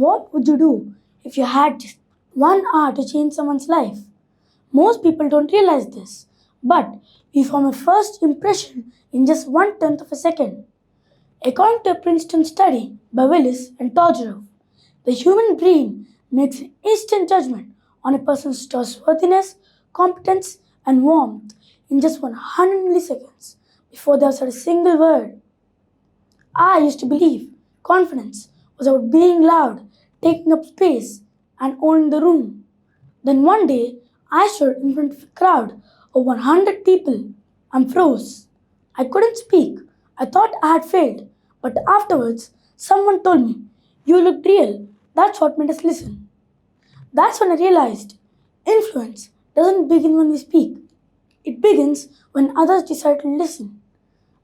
What would you do if you had just 1 hour to change someone's life? Most people don't realize this, but we form a first impression in just 1/10 of a second. According to a Princeton study by Willis and Todorov, the human brain makes an instant judgment on a person's trustworthiness, competence, and warmth in just 100 milliseconds before they have said a single word. I used to believe confidence was about being loud, taking up space, and owning the room. Then one day, I stood in front of a crowd of 100 people and froze. I couldn't speak. I thought I had failed. But afterwards, someone told me, "You looked real." That's what made us listen. That's when I realized influence doesn't begin when we speak. It begins when others decide to listen.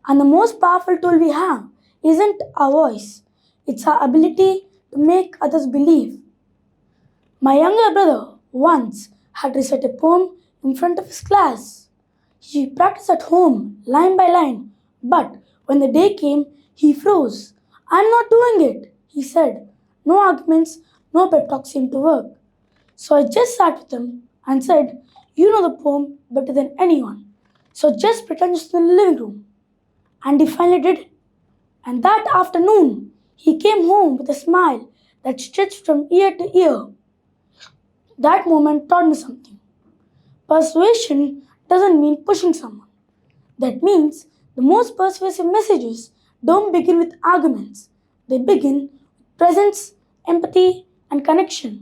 And the most powerful tool we have isn't our voice, it's our ability to make others believe. My younger brother once had to recite a poem in front of his class. He practiced at home, line by line, but when the day came, he froze. "I'm not doing it," he said. No arguments, no pep talk seemed to work. So I just sat with him and said, "You know the poem better than anyone, so just pretend you're in the living room." And he finally did it. And that afternoon, he came home with a smile that stretched from ear to ear. That moment taught me something. Persuasion doesn't mean pushing someone. That means the most persuasive messages don't begin with arguments. They begin with presence, empathy, and connection.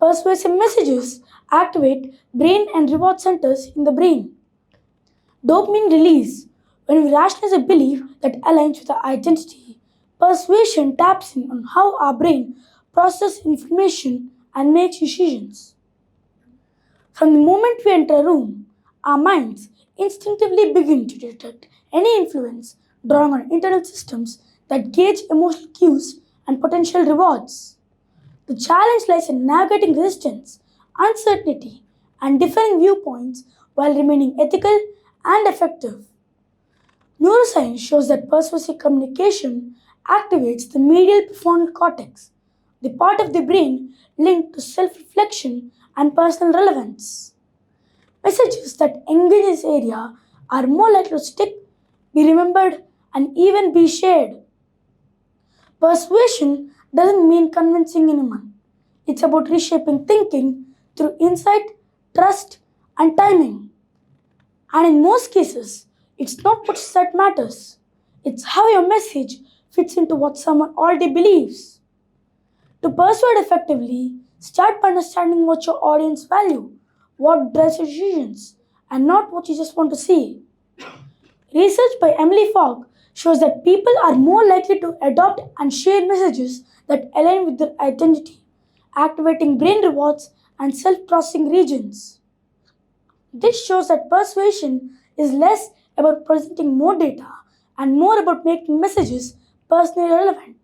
Persuasive messages activate brain and reward centers in the brain. Dopamine release. When we rationalize a belief that aligns with our identity, persuasion taps in on how our brain processes information and makes decisions. From the moment we enter a room, our minds instinctively begin to detect any influence, drawing on internal systems that gauge emotional cues and potential rewards. The challenge lies in navigating resistance, uncertainty, and differing viewpoints while remaining ethical and effective. Neuroscience shows that persuasive communication activates the medial prefrontal cortex, the part of the brain linked to self reflection and personal relevance. Messages that engage this area are more likely to stick, be remembered, and even be shared. Persuasion doesn't mean convincing anyone. It's about reshaping thinking through insight, trust, and timing. And in most cases, it's not what said matters. It's how your message fits into what someone already believes. To persuade effectively, start by understanding what your audience value, what drives your decisions, and not what you just want to see. Research by Emily Fogg shows that people are more likely to adopt and share messages that align with their identity, activating brain rewards and self-processing regions. This shows that persuasion is less about presenting more data and more about making messages personally relevant.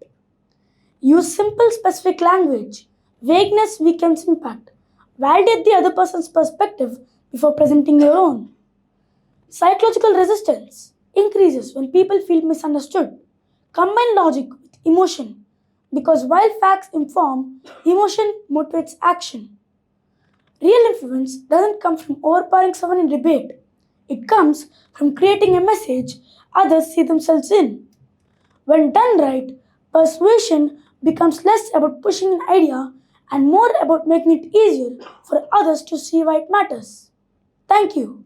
Use simple, specific language. Vagueness weakens impact. Validate the other person's perspective before presenting your own. Psychological resistance increases when people feel misunderstood. Combine logic with emotion because while facts inform, emotion motivates action. Real influence doesn't come from overpowering someone in debate. It comes from creating a message others see themselves in. When done right, persuasion becomes less about pushing an idea and more about making it easier for others to see why it matters. Thank you.